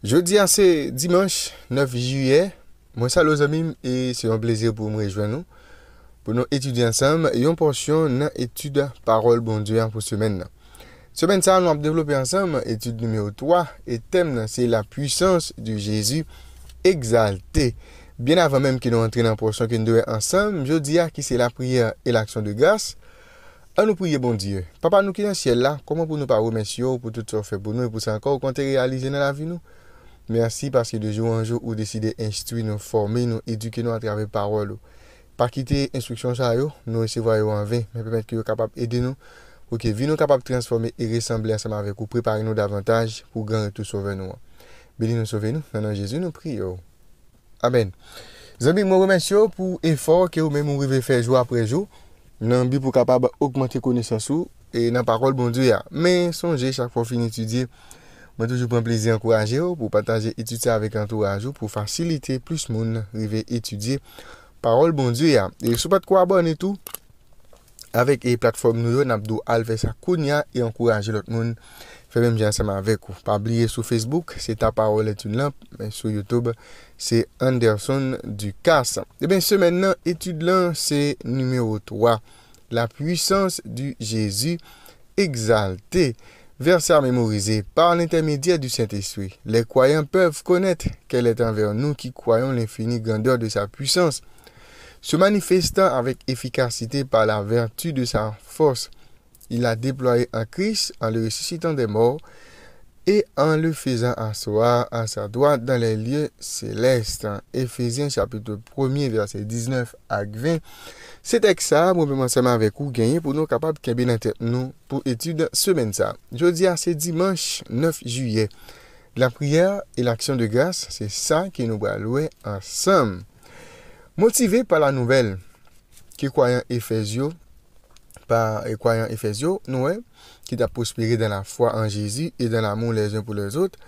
Jeudi, c'est dimanche 9 juillet. Moi, salut les amis, et c'est un plaisir pour me rejoindre nous. Pour nous étudier ensemble, et une portion dans l'étude Parole bon Dieu pour semaine. Semaine ça, nous avons développé ensemble étude numéro 3. Et thème, c'est la puissance de Jésus exalté. Bien avant même que nous entrions dans la portion que nous devons ensemble, je dis à qui c'est la prière et l'action de grâce. À nous prier, bon Dieu. Papa, nous qui dans le ciel là, comment pour nous pas remercier pour tout ce que fait pour nous et pour ça encore qu'on t'a réalisé dans la vie nous. Merci parce que de jour en jour, vous décidez d'instruire, nous former, nous éduquer nous à travers la parole. Pas quitter l'instruction ça, nous recevons en vain, mais permettre que vous capable d'aider nous pour que vie nous capable de transformer et ressembler ensemble avec vous, préparer nous davantage pour gagner tout sauver nous. Béni nous sauver nous, dans Jésus nous prions. Amen. Amis, je vous remercie pour l'effort que vous-même vous avez fait jour après jour, dans le but pour capable d'augmenter connaissance et dans la parole bon Dieu. Mais songez chaque fois fin étudier. Moi, toujours prends plaisir à encourager pour partager étudier avec entourage pour faciliter plus de monde arriver étudier parole bon Dieu. Et si pas de quoi abonner tout avec les plateformes nous n'a pas alver ça kounya et encourager l'autre monde fait même bien ensemble avec vous. Pas oublier sur Facebook, c'est ta parole est une lampe, mais sur YouTube, c'est Anderson Ducasse. Et bien ce maintenant étude là, c'est numéro 3, la puissance du Jésus exalté. Verset à mémoriser. Par l'intermédiaire du Saint-Esprit, les croyants peuvent connaître qu'elle est envers nous qui croyons l'infinie grandeur de sa puissance, se manifestant avec efficacité par la vertu de sa force. Il a déployé en Christ en le ressuscitant des morts et en le faisant asseoir à sa droite dans les lieux célestes. Éphésiens chapitre 1er verset 19 à 20. C'est avec ça, moi même ensemble avec vous, gagner pour nous capables de bien en tête nous pour étude semaine ça. Jeudi, c'est dimanche 9 juillet. La prière et l'action de grâce, c'est ça qui nous va louer ensemble. Motivé par la nouvelle qui croyant Éphésiens, nous qui a prospéré dans la foi en Jésus et dans l'amour les uns pour les autres.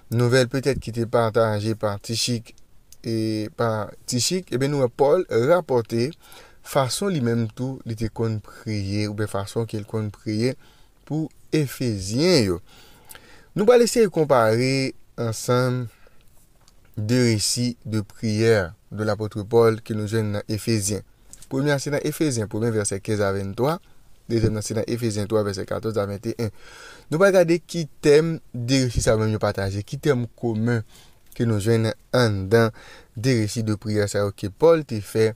Nouvelle peut-être qui était partagée par Tichique et bien nous Paul rapporté façon lui-même tout il était qu'on prier ou bien façon qu'il qu'on prier pour Éphésiens. Nous allons essayer de comparer ensemble deux récits de prière de l'apôtre Paul qui nous joignent dans Éphésiens. Premier c'est dans Éphésiens, premier verset 15 à 23. Deuxième c'est dans Éphésiens 3 verset 14 à 21. Nous allons regarder qui thème des récits ça va nous partager, qui thème commun que nous joignent en dans des récits de prière ça que Paul t'a fait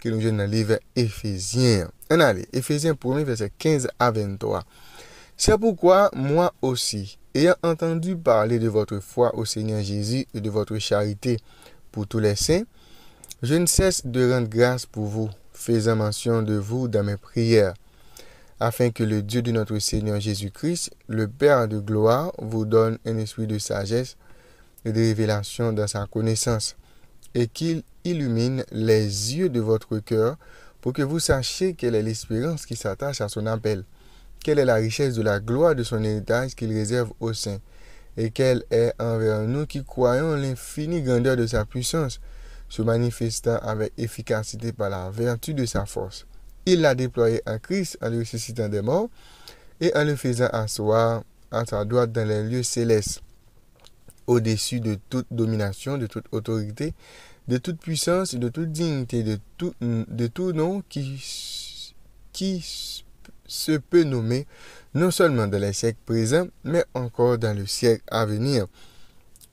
que nous joignent dans le livre Éphésiens. On allez, Éphésiens 1 verset 15 à 23. C'est pourquoi moi aussi, ayant entendu parler de votre foi au Seigneur Jésus et de votre charité pour tous les saints, je ne cesse de rendre grâce pour vous, faisant mention de vous dans mes prières, afin que le Dieu de notre Seigneur Jésus-Christ, le Père de gloire, vous donne un esprit de sagesse et de révélation dans sa connaissance, et qu'il illumine les yeux de votre cœur pour que vous sachiez quelle est l'espérance qui s'attache à son appel, quelle est la richesse de la gloire de son héritage qu'il réserve aux saints, et quelle est envers nous qui croyons l'infinie grandeur de sa puissance, se manifestant avec efficacité par la vertu de sa force. Il l'a déployé en Christ en le ressuscitant des morts et en le faisant asseoir à sa droite dans les lieux célestes, au-dessus de toute domination, de toute autorité, de toute puissance, de toute dignité, de tout nom qui se peut nommer, non seulement dans les siècles présents, mais encore dans le siècle à venir.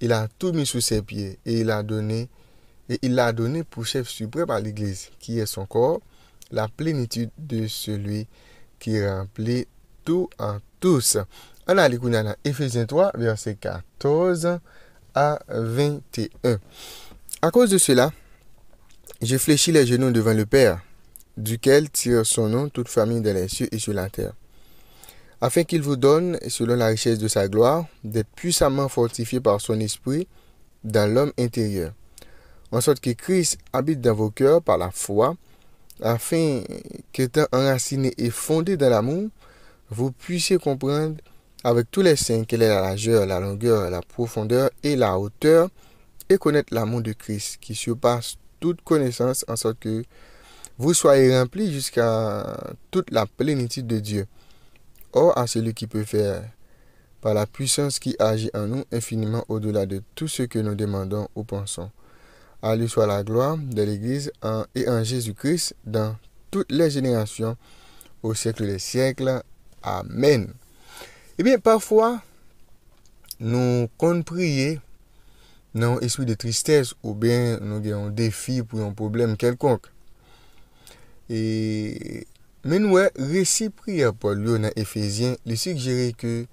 Il a tout mis sous ses pieds et il l'a donné pour chef suprême à l'Église, qui est son corps, la plénitude de celui qui remplit tout en tous. On a l'écouté dans Éphésiens 3, verset 14 à 21. À cause de cela, je fléchis les genoux devant le Père, duquel tire son nom toute famille dans les cieux et sur la terre, afin qu'il vous donne, selon la richesse de sa gloire, d'être puissamment fortifié par son esprit dans l'homme intérieur, en sorte que Christ habite dans vos cœurs par la foi, afin qu'étant enraciné et fondé dans l'amour, vous puissiez comprendre avec tous les saints quelle est la largeur, la longueur, la profondeur et la hauteur, et connaître l'amour de Christ qui surpasse toute connaissance, en sorte que vous soyez remplis jusqu'à toute la plénitude de Dieu. Or, à celui qui peut faire par la puissance qui agit en nous infiniment au-delà de tout ce que nous demandons ou pensons. À lui soit la gloire de l'Église et en Jésus-Christ dans toutes les générations, au siècle des siècles. Amen. Eh bien, parfois, nous comptons prier dans un esprit de tristesse ou bien nous avons un défi pour un problème quelconque. Mais nous, récit prière Paul dans Éphésiens, il suggère que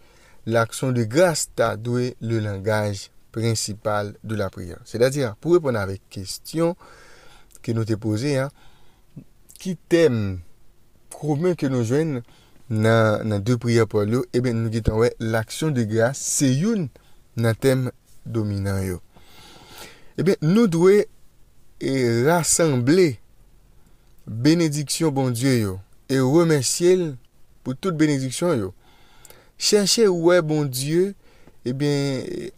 l'action de grâce t'a doué le langage principal de la prière. C'est-à-dire, pour répondre avec question que nous t'ai posée, qui thème commun que nous joignons dans deux prières Paul, eh bien, nous disons l'action de grâce, c'est une dans thème dominant. Eh bien, nous devons rassembler bénédiction bon Dieu et remercier pour toute bénédiction yo. Chercher bon Dieu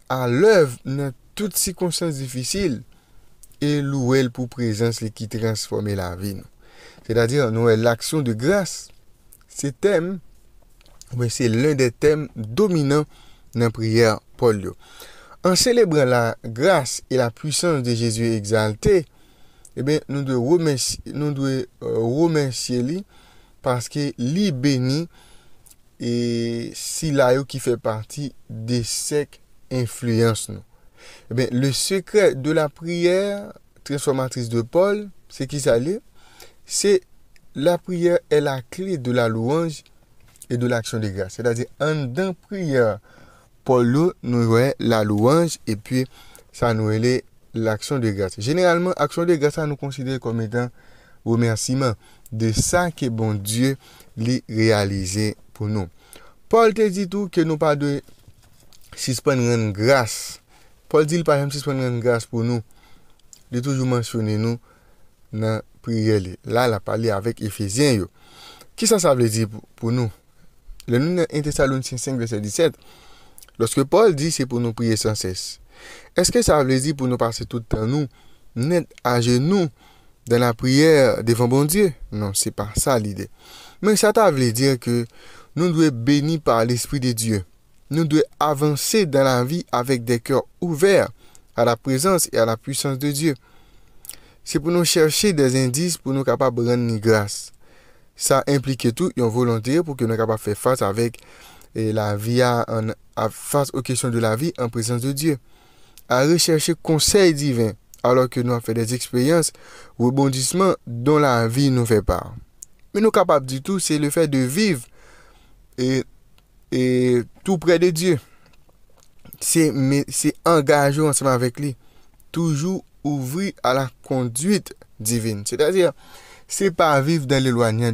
à l'œuvre dans toutes circonstances difficiles et louer pour présence qui transforme la vie. C'est-à-dire nous l'action de grâce, c'est l'un des thèmes dominants dans la prière Paul. En célébrant la grâce et la puissance de Jésus exalté, nous devons remercier lui parce que lui bénit et si là qui fait partie des sec influence nous. Le secret de la prière transformatrice de Paul, c'est qui ça l'est? C'est la prière est la clé de la louange et de l'action de grâce. C'est-à-dire en dans prière Paul nous voyons la louange et puis ça nous est l'action de grâce. Généralement, action de grâce, ça nous considère comme étant remerciement de ça que bon Dieu l'a réalisé pour nous. Paul te dit tout que nous pas de suspendre grâce. Paul dit par exemple suspendre grâce pour nous. Il toujours mentionné nous dans prière. Là, il a parlé avec Éphésiens. Qui ça veut dire pour nous? Le nous dans 1 Thessaloniciens 5 verset 17. Lorsque Paul dit c'est pour nous prier sans cesse. Est-ce que ça veut dire pour nous passer tout le temps nous net à genoux dans la prière devant bon Dieu? Non, c'est pas ça l'idée. Mais ça veut dire que nous devons être bénis par l'Esprit de Dieu. Nous devons avancer dans la vie avec des cœurs ouverts à la présence et à la puissance de Dieu. C'est pour nous chercher des indices pour nous capables de rendre grâce. Ça implique tout une volonté pour que nous soyons capables de faire face avec la vie face aux questions de la vie en présence de Dieu. À rechercher conseil divin alors que nous avons fait des expériences ou rebondissements dont la vie nous fait part. Mais nous capables du tout, c'est le fait de vivre et tout près de Dieu. C'est engager ensemble avec lui. Toujours ouvrir à la conduite divine. C'est-à-dire, c'est pas vivre dans l'éloignement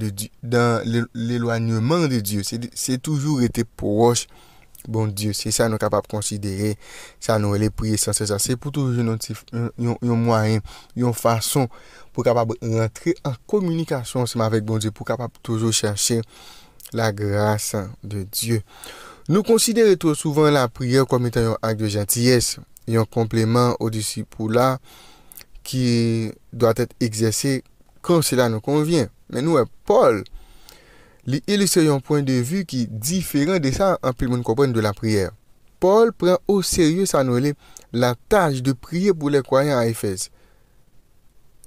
de Dieu, c'est toujours être proche. Bon Dieu, c'est ça nous capable de considérer, ça nous les prier sans cesse. C'est pour toujours un moyen, une façon pour capable rentrer en communication ensemble avec bon Dieu, pour capable toujours chercher la grâce de Dieu. Nous considérons trop souvent la prière comme étant un acte de gentillesse et un complément au disciple qui doit être exercé quand cela nous convient. Mais nous, Paul, il illustre un point de vue qui est différent de ça en plus monde comprendre de la prière. Paul prend au sérieux la tâche de prier pour les croyants à Éphèse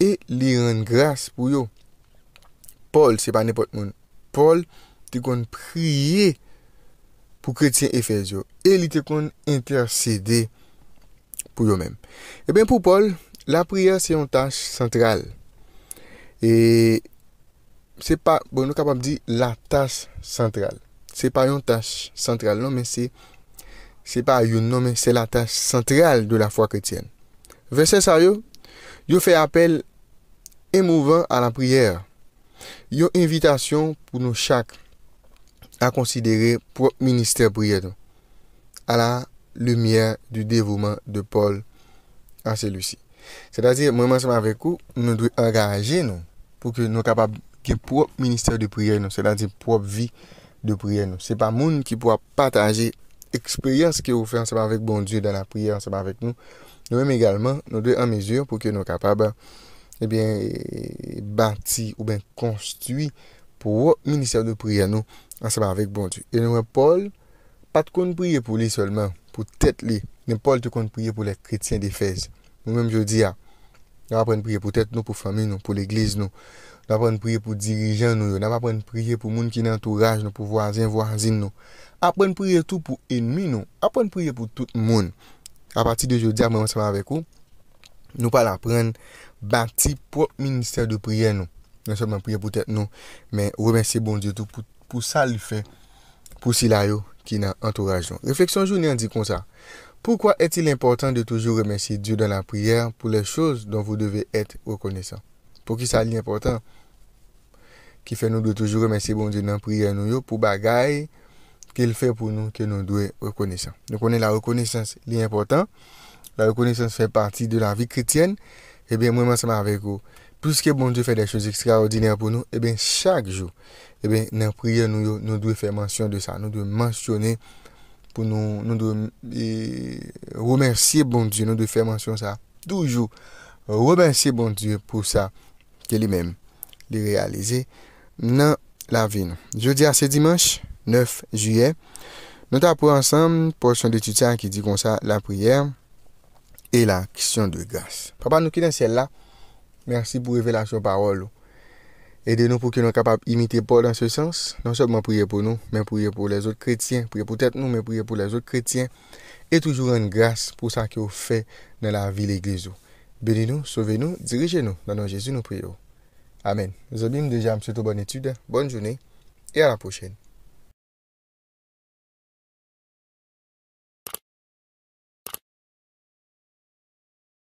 et lui rend grâce pour eux. Paul, c'est pas n'importe qui. Paul, il a prier pour les chrétiens éphésiens et il a intercéder pour eux-mêmes. Et bien pour Paul, la prière c'est une tâche centrale. Et c'est pas, bon, nous capable de dire la tâche centrale. C'est pas une tâche centrale, non, mais c'est pas une, non, mais c'est la tâche centrale de la foi chrétienne. Verset ça, yo fait appel émouvant à la prière. Une invitation pour nous chaque à considérer propre ministère prière à la lumière du dévouement de Paul à celui-ci. C'est-à-dire, moi, ensemble avec vous, nous devons engager nous pour que nous soyons capables de propre ministère de prière, c'est-à-dire propre vie de prière. Ce n'est pas le monde qui pourra partager l'expérience que vous faites ensemble avec bon Dieu dans la prière ensemble avec nous. Nous-mêmes également, nous devons en mesure pour que nous soyons capables bâtir ou bien construire pour le ministère de prière nous ensemble avec bon Dieu. Et nous, Paul pas de qu'on prier pour lui seulement, pour tête lui. Mais Paul te compte prier pour les chrétiens d'Éphèse. Nous-mêmes, je dis, nous apprendre à prier pour tête nous, pour famille nous, pour l'église nous. Nous apprendre à prier pour dirigeants nous. Nous apprendre à prier pour les gens qui sont entourage nous, pour voisins, voisines nous. Apprendre à prier tout pour ennemis nous. Apprendre à prier pour tout le monde. À partir de aujourd'hui, moi, ensemble avec vous, nous allons apprendre à bâtir propre ministère de prière nous. Non seulement prier pour tête nous, mais remercier bon Dieu tout pour ça le fait pour cela qui n'a entourage nous. Réflexion journée dit comme ça. Pourquoi est-il important de toujours remercier Dieu dans la prière pour les choses dont vous devez être reconnaissant? Pour qui ça est important? Qui fait nous de toujours remercier bon Dieu dans la prière nous pour bagaille qu'il fait pour nous que nous devons reconnaissant. Nous connaissons la reconnaissance, l'important. La reconnaissance fait partie de la vie chrétienne. Eh bien, moi, ensemble avec vous, plus que bon Dieu fait des choses extraordinaires pour nous, eh bien, chaque jour, eh bien, dans la prière, nous devons faire mention de ça. Nous devons mentionner pour nous devons remercier bon Dieu. Nous devons faire mention de ça. Toujours remercier bon Dieu pour ça que lui-même l'a réalisé dans la vie. Jeudi à ce dimanche 9 juillet, nous avons ensemble portion d'étudiants qui dit comme ça la prière et l'action de grâce. Papa, nous qui dans ciel là, merci pour révélation parole. Aidez-nous pour que nous soyons capables d'imiter Paul dans ce sens. Non seulement prier pour nous, mais prier pour les autres chrétiens. Prier pour peut-être nous, mais prier pour les autres chrétiens. Et toujours rendre grâce pour ça que vous faites dans la vie de l'église. Bénis-nous, sauvez-nous, dirigez-nous. Dans le nom de Jésus, nous prions. Amen. Nous avons déjà, M. bonne étude, bonne journée et à la prochaine.